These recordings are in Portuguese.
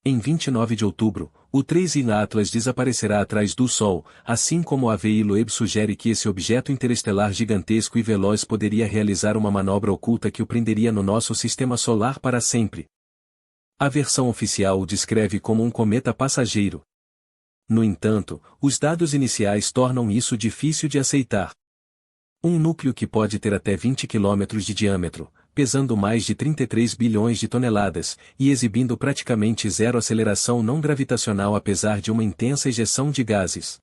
Em 29 de outubro, o 3I Atlas desaparecerá atrás do Sol, assim como a VI Loeb sugere que esse objeto interestelar gigantesco e veloz poderia realizar uma manobra oculta que o prenderia no nosso sistema solar para sempre. A versão oficial o descreve como um cometa passageiro. No entanto, os dados iniciais tornam isso difícil de aceitar. Um núcleo que pode ter até 20 km de diâmetro, pesando mais de 33 bilhões de toneladas, e exibindo praticamente zero aceleração não gravitacional apesar de uma intensa ejeção de gases.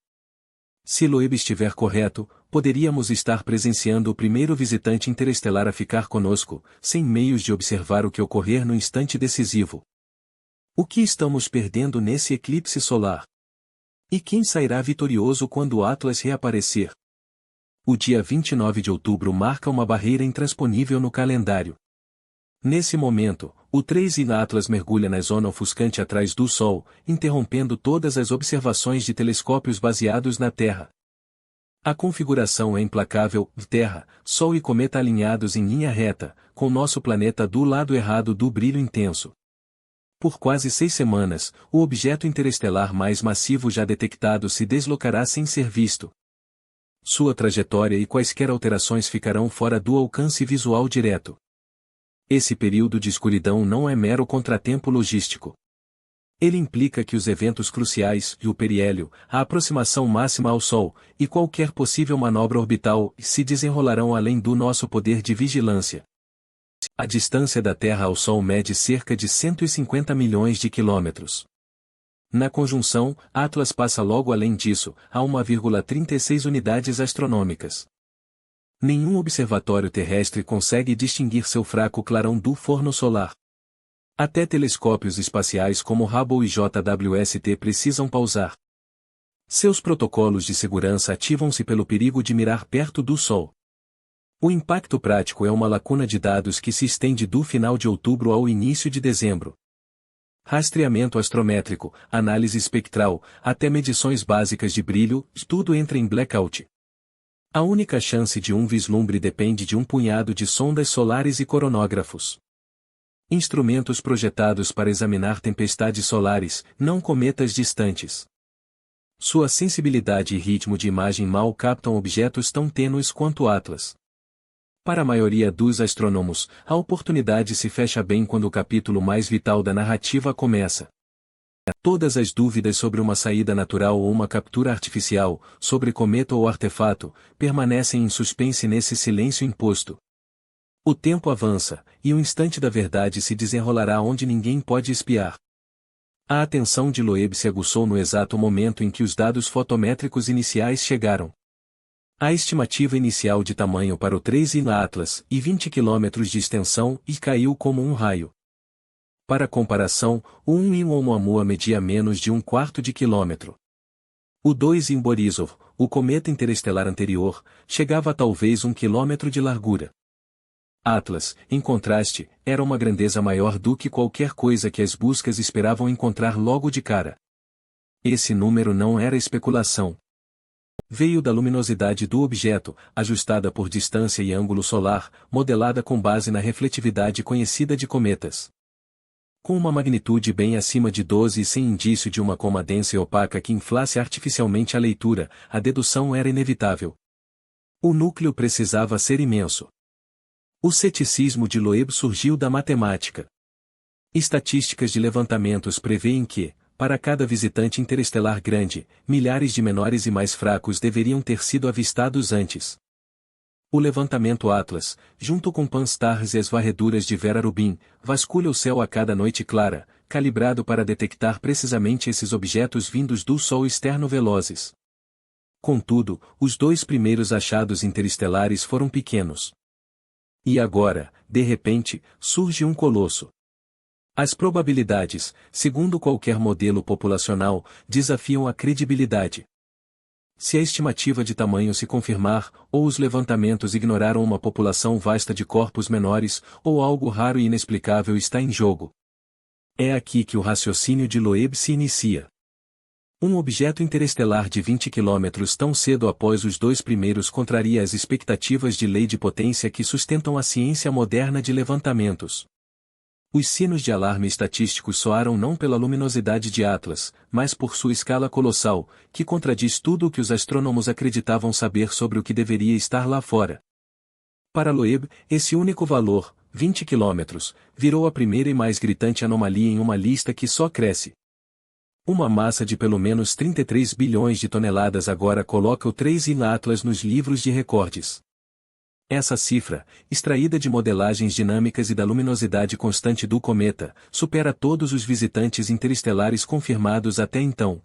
Se Loeb estiver correto, poderíamos estar presenciando o primeiro visitante interestelar a ficar conosco, sem meios de observar o que ocorrer no instante decisivo. O que estamos perdendo nesse eclipse solar? E quem sairá vitorioso quando o Atlas reaparecer? O dia 29 de outubro marca uma barreira intransponível no calendário. Nesse momento, o 3I Atlas mergulha na zona ofuscante atrás do Sol, interrompendo todas as observações de telescópios baseados na Terra. A configuração é implacável: Terra, Sol e cometa alinhados em linha reta, com nosso planeta do lado errado do brilho intenso. Por quase 6 semanas, o objeto interestelar mais massivo já detectado se deslocará sem ser visto. Sua trajetória e quaisquer alterações ficarão fora do alcance visual direto. Esse período de escuridão não é mero contratempo logístico. Ele implica que os eventos cruciais, e o periélio, a aproximação máxima ao Sol, e qualquer possível manobra orbital, se desenrolarão além do nosso poder de vigilância. A distância da Terra ao Sol mede cerca de 150 milhões de quilômetros. Na conjunção, Atlas passa logo além disso, a 1,36 unidades astronômicas. Nenhum observatório terrestre consegue distinguir seu fraco clarão do forno solar. Até telescópios espaciais como Hubble e JWST precisam pausar. Seus protocolos de segurança ativam-se pelo perigo de mirar perto do Sol. O impacto prático é uma lacuna de dados que se estende do final de outubro ao início de dezembro. Rastreamento astrométrico, análise espectral, até medições básicas de brilho, tudo entra em blackout. A única chance de um vislumbre depende de um punhado de sondas solares e coronógrafos. Instrumentos projetados para examinar tempestades solares, não cometas distantes. Sua sensibilidade e ritmo de imagem mal captam objetos tão tênues quanto Atlas. Para a maioria dos astrônomos, a oportunidade se fecha bem quando o capítulo mais vital da narrativa começa. Todas as dúvidas sobre uma saída natural ou uma captura artificial, sobre cometa ou artefato, permanecem em suspense nesse silêncio imposto. O tempo avança, e o instante da verdade se desenrolará onde ninguém pode espiar. A atenção de Loeb se aguçou no exato momento em que os dados fotométricos iniciais chegaram. A estimativa inicial de tamanho para o 3I Atlas, e 20 km de extensão, e caiu como um raio. Para comparação, o 1I Oumuamua media menos de 1/4 de quilômetro. O 2I Borisov, o cometa interestelar anterior, chegava a talvez 1 quilômetro de largura. Atlas, em contraste, era uma grandeza maior do que qualquer coisa que as buscas esperavam encontrar logo de cara. Esse número não era especulação. Veio da luminosidade do objeto, ajustada por distância e ângulo solar, modelada com base na refletividade conhecida de cometas. Com uma magnitude bem acima de 12 e sem indício de uma coma densa e opaca que inflasse artificialmente a leitura, a dedução era inevitável. O núcleo precisava ser imenso. O ceticismo de Loeb surgiu da matemática. Estatísticas de levantamentos prevêem que, para cada visitante interestelar grande, milhares de menores e mais fracos deveriam ter sido avistados antes. O levantamento Atlas, junto com Pan-STARRS e as varreduras de Vera Rubin, vasculha o céu a cada noite clara, calibrado para detectar precisamente esses objetos vindos do Sol externo velozes. Contudo, os 2 primeiros achados interestelares foram pequenos. E agora, de repente, surge um colosso. As probabilidades, segundo qualquer modelo populacional, desafiam a credibilidade. Se a estimativa de tamanho se confirmar, ou os levantamentos ignoraram uma população vasta de corpos menores, ou algo raro e inexplicável está em jogo. É aqui que o raciocínio de Loeb se inicia. Um objeto interestelar de 20 km tão cedo após os 2 primeiros contraria as expectativas de lei de potência que sustentam a ciência moderna de levantamentos. Os sinos de alarme estatísticos soaram não pela luminosidade de Atlas, mas por sua escala colossal, que contradiz tudo o que os astrônomos acreditavam saber sobre o que deveria estar lá fora. Para Loeb, esse único valor, 20 quilômetros, virou a primeira e mais gritante anomalia em uma lista que só cresce. Uma massa de pelo menos 33 bilhões de toneladas agora coloca o 3 em Atlas nos livros de recordes. Essa cifra, extraída de modelagens dinâmicas e da luminosidade constante do cometa, supera todos os visitantes interestelares confirmados até então.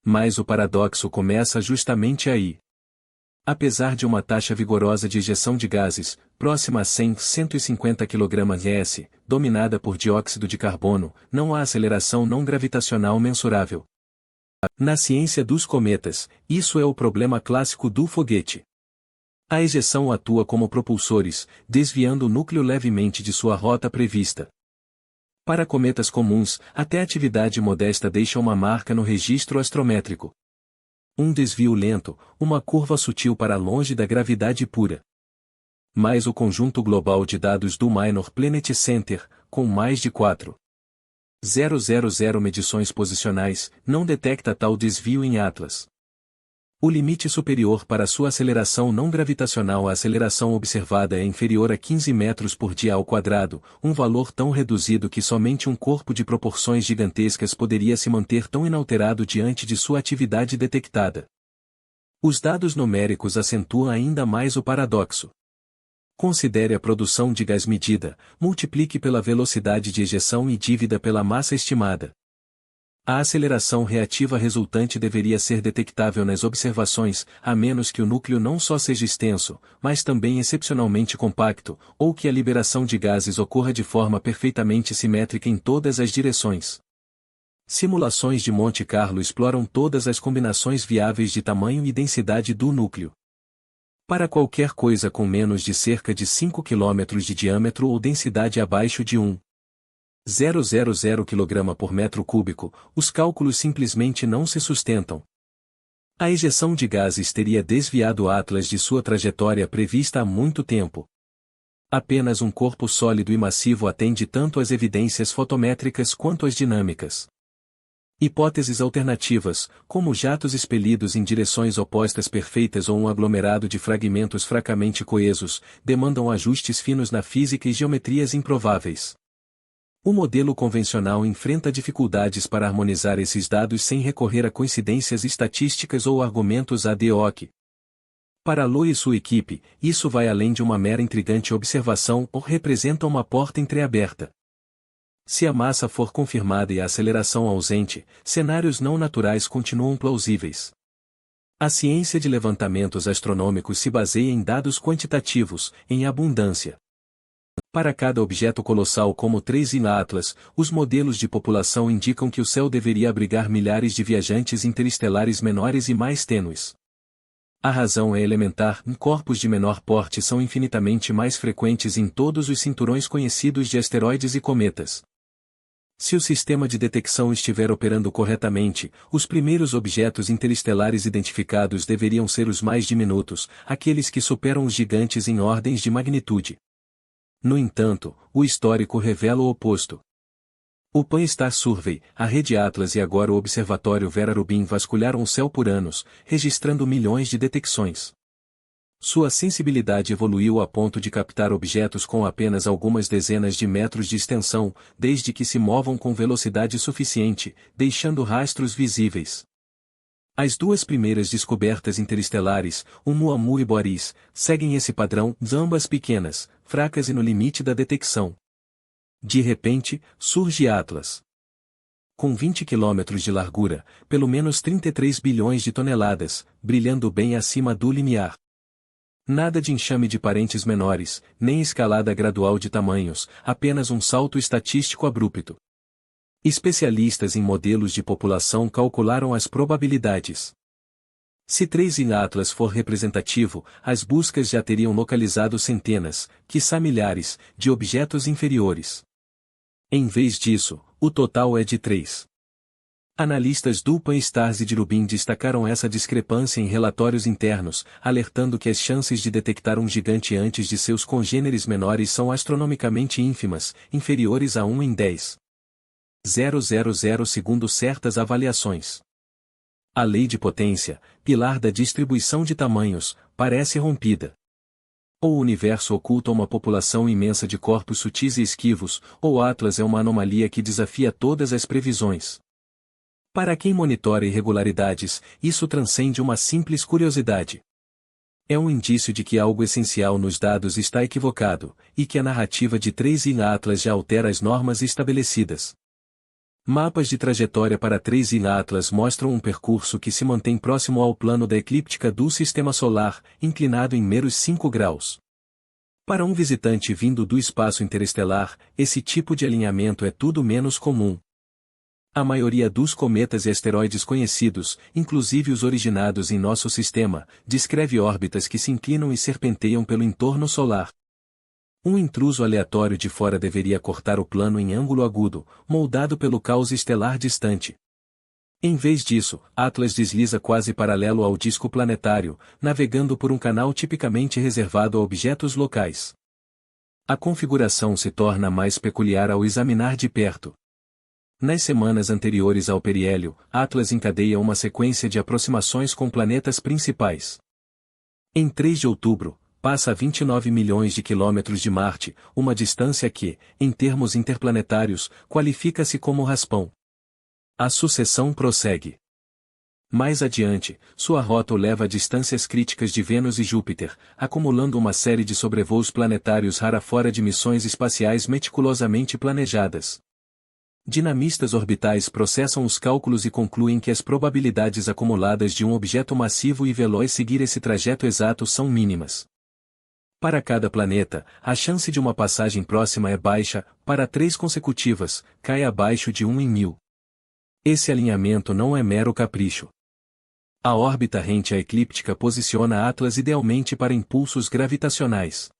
Mas o paradoxo começa justamente aí. Apesar de uma taxa vigorosa de ejeção de gases, próxima a 150 kg/s, dominada por dióxido de carbono, não há aceleração não gravitacional mensurável. Na ciência dos cometas, isso é o problema clássico do foguete. A ejeção atua como propulsores, desviando o núcleo levemente de sua rota prevista. Para cometas comuns, até atividade modesta deixa uma marca no registro astrométrico. Um desvio lento, uma curva sutil para longe da gravidade pura. Mas o conjunto global de dados do Minor Planet Center, com mais de 4.000 medições posicionais, não detecta tal desvio em Atlas. O limite superior para sua aceleração não gravitacional à aceleração observada é inferior a 15 metros por dia ao quadrado, um valor tão reduzido que somente um corpo de proporções gigantescas poderia se manter tão inalterado diante de sua atividade detectada. Os dados numéricos acentuam ainda mais o paradoxo. Considere a produção de gás medida, multiplique pela velocidade de ejeção e dívida pela massa estimada. A aceleração reativa resultante deveria ser detectável nas observações, a menos que o núcleo não só seja extenso, mas também excepcionalmente compacto, ou que a liberação de gases ocorra de forma perfeitamente simétrica em todas as direções. Simulações de Monte Carlo exploram todas as combinações viáveis de tamanho e densidade do núcleo. Para qualquer coisa com menos de cerca de 5 km de diâmetro ou densidade abaixo de 1,000 kg por metro cúbico, os cálculos simplesmente não se sustentam. A ejeção de gases teria desviado o Atlas de sua trajetória prevista há muito tempo. Apenas um corpo sólido e massivo atende tanto às evidências fotométricas quanto às dinâmicas. Hipóteses alternativas, como jatos expelidos em direções opostas perfeitas ou um aglomerado de fragmentos fracamente coesos, demandam ajustes finos na física e geometrias improváveis. O modelo convencional enfrenta dificuldades para harmonizar esses dados sem recorrer a coincidências estatísticas ou argumentos ad hoc. Para Loeb e sua equipe, isso vai além de uma mera intrigante observação ou representa uma porta entreaberta. Se a massa for confirmada e a aceleração ausente, cenários não naturais continuam plausíveis. A ciência de levantamentos astronômicos se baseia em dados quantitativos, em abundância. Para cada objeto colossal como 3 em Atlas, os modelos de população indicam que o céu deveria abrigar milhares de viajantes interestelares menores e mais tênues. A razão é elementar: corpos de menor porte são infinitamente mais frequentes em todos os cinturões conhecidos de asteroides e cometas. Se o sistema de detecção estiver operando corretamente, os primeiros objetos interestelares identificados deveriam ser os mais diminutos, aqueles que superam os gigantes em ordens de magnitude. No entanto, o histórico revela o oposto. O Pan-STARRS Survey, a rede Atlas e agora o Observatório Vera Rubin vasculharam o céu por anos, registrando milhões de detecções. Sua sensibilidade evoluiu a ponto de captar objetos com apenas algumas dezenas de metros de extensão, desde que se movam com velocidade suficiente, deixando rastros visíveis. As duas primeiras descobertas interestelares, o Oumuamua e Boris, seguem esse padrão, ambas pequenas, fracas e no limite da detecção. De repente, surge Atlas. Com 20 km de largura, pelo menos 33 bilhões de toneladas, brilhando bem acima do limiar. Nada de enxame de parentes menores, nem escalada gradual de tamanhos, apenas um salto estatístico abrupto. Especialistas em modelos de população calcularam as probabilidades. Se 3 em Atlas for representativo, as buscas já teriam localizado centenas, quiçá milhares, de objetos inferiores. Em vez disso, o total é de 3. Analistas do Pan-STARRS e de Rubin destacaram essa discrepância em relatórios internos, alertando que as chances de detectar um gigante antes de seus congêneres menores são astronomicamente ínfimas, inferiores a 1 em 10.000 segundo certas avaliações. A lei de potência, pilar da distribuição de tamanhos, parece rompida. Ou o universo oculta uma população imensa de corpos sutis e esquivos, ou Atlas é uma anomalia que desafia todas as previsões. Para quem monitora irregularidades, isso transcende uma simples curiosidade. É um indício de que algo essencial nos dados está equivocado, e que a narrativa de 3i Atlas já altera as normas estabelecidas. Mapas de trajetória para 3i Atlas mostram um percurso que se mantém próximo ao plano da eclíptica do Sistema Solar, inclinado em meros 5 graus. Para um visitante vindo do espaço interestelar, esse tipo de alinhamento é tudo menos comum. A maioria dos cometas e asteroides conhecidos, inclusive os originados em nosso sistema, descreve órbitas que se inclinam e serpenteiam pelo entorno solar. Um intruso aleatório de fora deveria cortar o plano em ângulo agudo, moldado pelo caos estelar distante. Em vez disso, Atlas desliza quase paralelo ao disco planetário, navegando por um canal tipicamente reservado a objetos locais. A configuração se torna mais peculiar ao examinar de perto. Nas semanas anteriores ao periélio, Atlas encadeia uma sequência de aproximações com planetas principais. Em 3 de outubro, passa a 29 milhões de quilômetros de Marte, uma distância que, em termos interplanetários, qualifica-se como raspão. A sucessão prossegue. Mais adiante, sua rota o leva a distâncias críticas de Vênus e Júpiter, acumulando uma série de sobrevoos planetários rara fora de missões espaciais meticulosamente planejadas. Dinamistas orbitais processam os cálculos e concluem que as probabilidades acumuladas de um objeto massivo e veloz seguir esse trajeto exato são mínimas. Para cada planeta, a chance de uma passagem próxima é baixa, para 3 consecutivas, cai abaixo de 1 em 1000. Esse alinhamento não é mero capricho. A órbita rente à eclíptica posiciona Atlas idealmente para impulsos gravitacionais.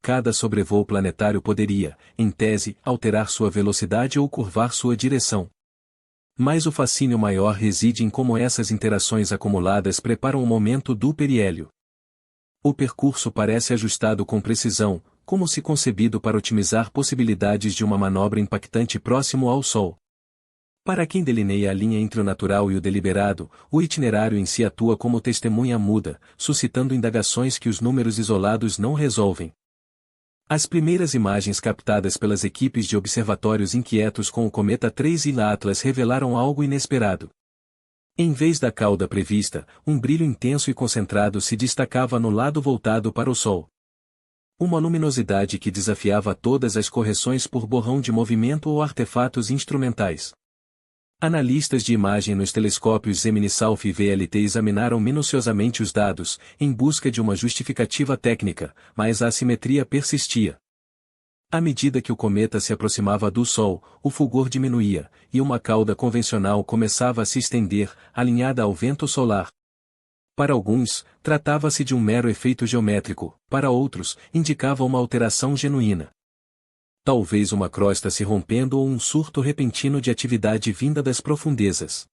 Cada sobrevoo planetário poderia, em tese, alterar sua velocidade ou curvar sua direção. Mas o fascínio maior reside em como essas interações acumuladas preparam o momento do periélio. O percurso parece ajustado com precisão, como se concebido para otimizar possibilidades de uma manobra impactante próximo ao Sol. Para quem delineia a linha entre o natural e o deliberado, o itinerário em si atua como testemunha muda, suscitando indagações que os números isolados não resolvem. As primeiras imagens captadas pelas equipes de observatórios inquietos com o cometa 3i Atlas revelaram algo inesperado. Em vez da cauda prevista, um brilho intenso e concentrado se destacava no lado voltado para o Sol. Uma luminosidade que desafiava todas as correções por borrão de movimento ou artefatos instrumentais. Analistas de imagem nos telescópios Gemini South e VLT examinaram minuciosamente os dados, em busca de uma justificativa técnica, mas a assimetria persistia. À medida que o cometa se aproximava do Sol, o fulgor diminuía, e uma cauda convencional começava a se estender, alinhada ao vento solar. Para alguns, tratava-se de um mero efeito geométrico, para outros, indicava uma alteração genuína. Talvez uma crosta se rompendo ou um surto repentino de atividade vinda das profundezas.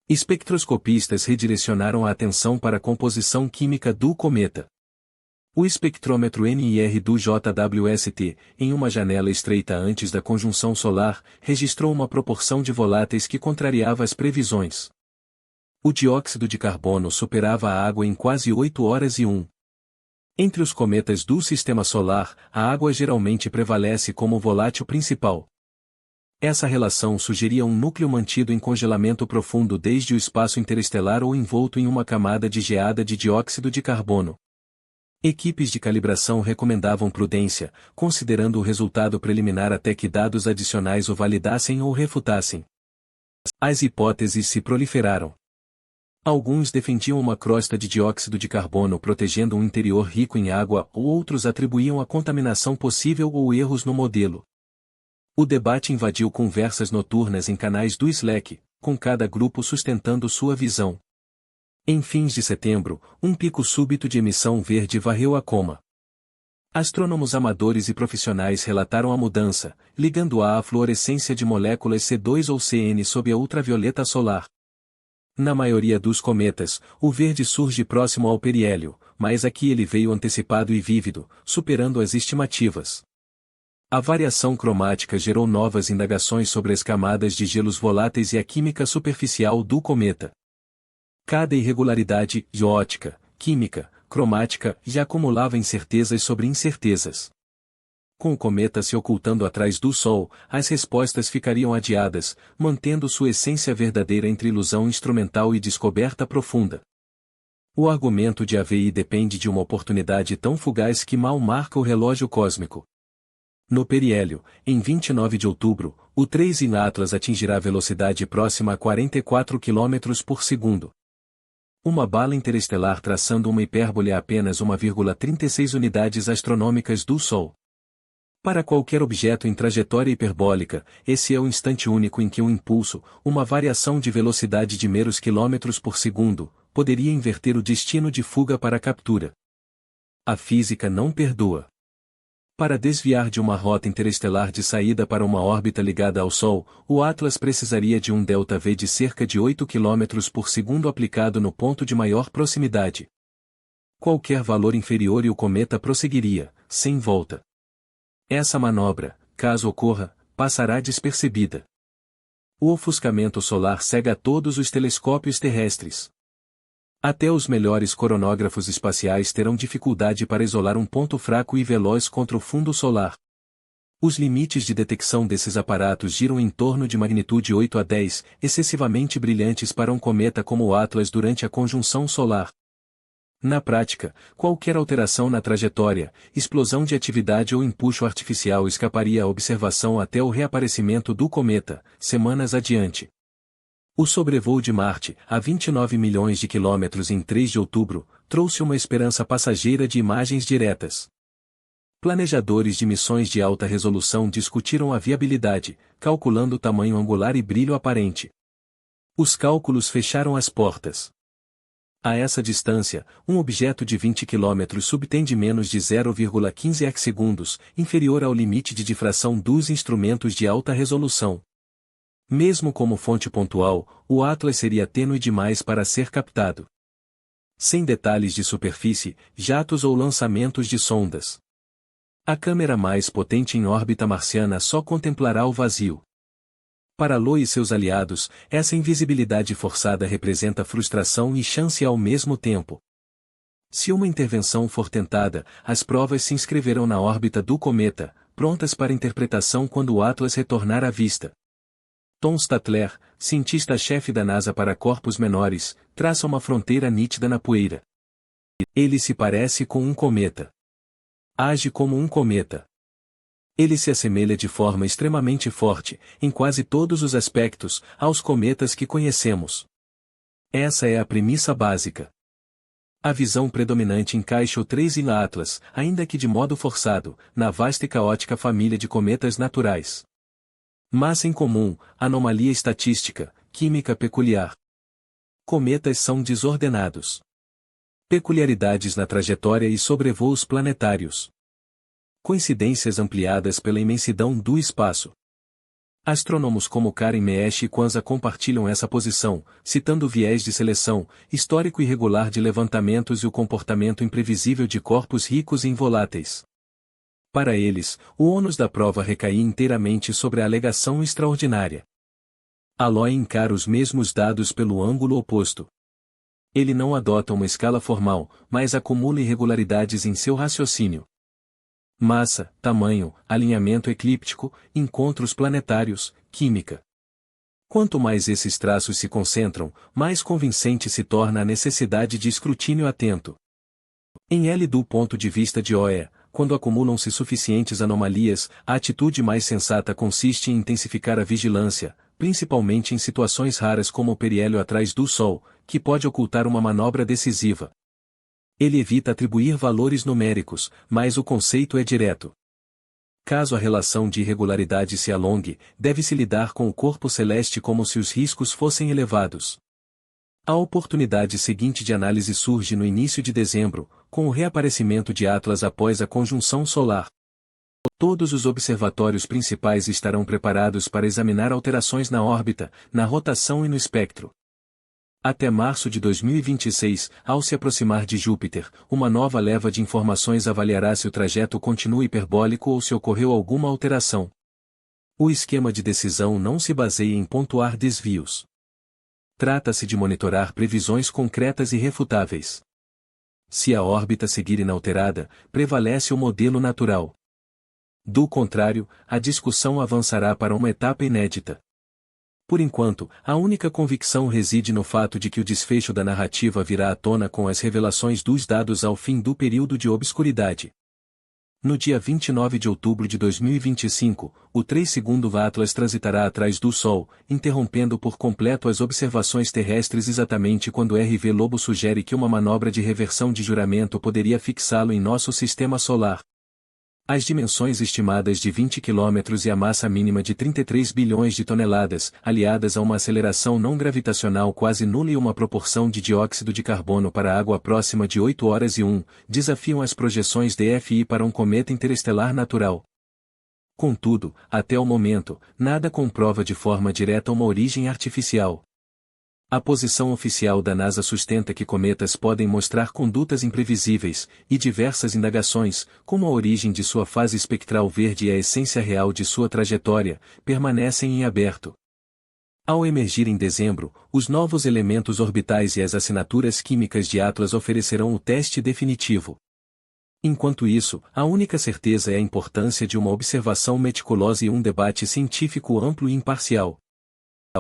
Espectroscopistas redirecionaram a atenção para a composição química do cometa. O espectrômetro NIR do JWST, em uma janela estreita antes da conjunção solar, registrou uma proporção de voláteis que contrariava as previsões. O dióxido de carbono superava a água em quase 8 horas e 1. Entre os cometas do Sistema Solar, a água geralmente prevalece como volátil principal. Essa relação sugeria um núcleo mantido em congelamento profundo desde o espaço interestelar ou envolto em uma camada de geada de dióxido de carbono. Equipes de calibração recomendavam prudência, considerando o resultado preliminar até que dados adicionais o validassem ou refutassem. As hipóteses se proliferaram. Alguns defendiam uma crosta de dióxido de carbono protegendo um interior rico em água, ou outros atribuíam a contaminação possível ou erros no modelo. O debate invadiu conversas noturnas em canais do Slack, com cada grupo sustentando sua visão. Em fins de setembro, um pico súbito de emissão verde varreu a coma. Astrônomos amadores e profissionais relataram a mudança, ligando-a à fluorescência de moléculas C2 ou Cn sob a ultravioleta solar. Na maioria dos cometas, o verde surge próximo ao periélio, mas aqui ele veio antecipado e vívido, superando as estimativas. A variação cromática gerou novas indagações sobre as camadas de gelos voláteis e a química superficial do cometa. Cada irregularidade, ótica, química, cromática, já acumulava incertezas sobre incertezas. Com o cometa se ocultando atrás do Sol, as respostas ficariam adiadas, mantendo sua essência verdadeira entre ilusão instrumental e descoberta profunda. O argumento de AVI depende de uma oportunidade tão fugaz que mal marca o relógio cósmico. No periélio, em 29 de outubro, o 3 em Atlas atingirá velocidade próxima a 44 km por segundo. Uma bala interestelar traçando uma hipérbole a apenas 1,36 unidades astronômicas do Sol. Para qualquer objeto em trajetória hiperbólica, esse é o instante único em que um impulso, uma variação de velocidade de meros quilômetros por segundo, poderia inverter o destino de fuga para a captura. A física não perdoa. Para desviar de uma rota interestelar de saída para uma órbita ligada ao Sol, o Atlas precisaria de um ΔV de cerca de 8 km por segundo aplicado no ponto de maior proximidade. Qualquer valor inferior e o cometa prosseguiria, sem volta. Essa manobra, caso ocorra, passará despercebida. O ofuscamento solar cega todos os telescópios terrestres. Até os melhores coronógrafos espaciais terão dificuldade para isolar um ponto fraco e veloz contra o fundo solar. Os limites de detecção desses aparatos giram em torno de magnitude 8 a 10, excessivamente brilhantes para um cometa como o Atlas durante a conjunção solar. Na prática, qualquer alteração na trajetória, explosão de atividade ou empuxo artificial escaparia à observação até o reaparecimento do cometa, semanas adiante. O sobrevoo de Marte, a 29 milhões de quilômetros em 3 de outubro, trouxe uma esperança passageira de imagens diretas. Planejadores de missões de alta resolução discutiram a viabilidade, calculando tamanho angular e brilho aparente. Os cálculos fecharam as portas. A essa distância, um objeto de 20 km subtende menos de 0,15 arcsegundos, inferior ao limite de difração dos instrumentos de alta resolução. Mesmo como fonte pontual, o Atlas seria tênue demais para ser captado. Sem detalhes de superfície, jatos ou lançamentos de sondas. A câmera mais potente em órbita marciana só contemplará o vazio. Para Lo e seus aliados, essa invisibilidade forçada representa frustração e chance ao mesmo tempo. Se uma intervenção for tentada, as provas se inscreverão na órbita do cometa, prontas para interpretação quando o Atlas retornar à vista. Tom Statler, cientista-chefe da NASA para corpos menores, traça uma fronteira nítida na poeira. Ele se parece com um cometa. Age como um cometa. Ele se assemelha de forma extremamente forte, em quase todos os aspectos, aos cometas que conhecemos. Essa é a premissa básica. A visão predominante encaixa o 3 em Atlas, ainda que de modo forçado, na vasta e caótica família de cometas naturais. Massa em comum, anomalia estatística, química peculiar. Cometas são desordenados. Peculiaridades na trajetória e sobrevoos planetários. Coincidências ampliadas pela imensidão do espaço. Astrônomos como Karen Meesh e Kwanzaa compartilham essa posição, citando o viés de seleção, histórico irregular de levantamentos e o comportamento imprevisível de corpos ricos em voláteis. Para eles, o ônus da prova recaía inteiramente sobre a alegação extraordinária. Aloy encara os mesmos dados pelo ângulo oposto. Ele não adota uma escala formal, mas acumula irregularidades em seu raciocínio. Massa, tamanho, alinhamento eclíptico, encontros planetários, química. Quanto mais esses traços se concentram, mais convincente se torna a necessidade de escrutínio atento. Em L do ponto de vista de OE, quando acumulam-se suficientes anomalias, a atitude mais sensata consiste em intensificar a vigilância, principalmente em situações raras como o periélio atrás do Sol, que pode ocultar uma manobra decisiva. Ele evita atribuir valores numéricos, mas o conceito é direto. Caso a relação de irregularidade se alongue, deve-se lidar com o corpo celeste como se os riscos fossem elevados. A oportunidade seguinte de análise surge no início de dezembro, com o reaparecimento de Atlas após a conjunção solar. Todos os observatórios principais estarão preparados para examinar alterações na órbita, na rotação e no espectro. Até março de 2026, ao se aproximar de Júpiter, uma nova leva de informações avaliará se o trajeto continua hiperbólico ou se ocorreu alguma alteração. O esquema de decisão não se baseia em pontuar desvios. Trata-se de monitorar previsões concretas e refutáveis. Se a órbita seguir inalterada, prevalece o modelo natural. Do contrário, a discussão avançará para uma etapa inédita. Por enquanto, a única convicção reside no fato de que o desfecho da narrativa virá à tona com as revelações dos dados ao fim do período de obscuridade. No dia 29 de outubro de 2025, o 3º Atlas transitará atrás do Sol, interrompendo por completo as observações terrestres exatamente quando RV Lobo sugere que uma manobra de reversão de juramento poderia fixá-lo em nosso sistema solar. As dimensões estimadas de 20 km e a massa mínima de 33 bilhões de toneladas, aliadas a uma aceleração não gravitacional quase nula e uma proporção de dióxido de carbono para água próxima de 8 horas e 1, desafiam as projeções DFI para um cometa interestelar natural. Contudo, até o momento, nada comprova de forma direta uma origem artificial. A posição oficial da NASA sustenta que cometas podem mostrar condutas imprevisíveis, e diversas indagações, como a origem de sua fase espectral verde e a essência real de sua trajetória, permanecem em aberto. Ao emergir em dezembro, os novos elementos orbitais e as assinaturas químicas de Atlas oferecerão o teste definitivo. Enquanto isso, a única certeza é a importância de uma observação meticulosa e um debate científico amplo e imparcial.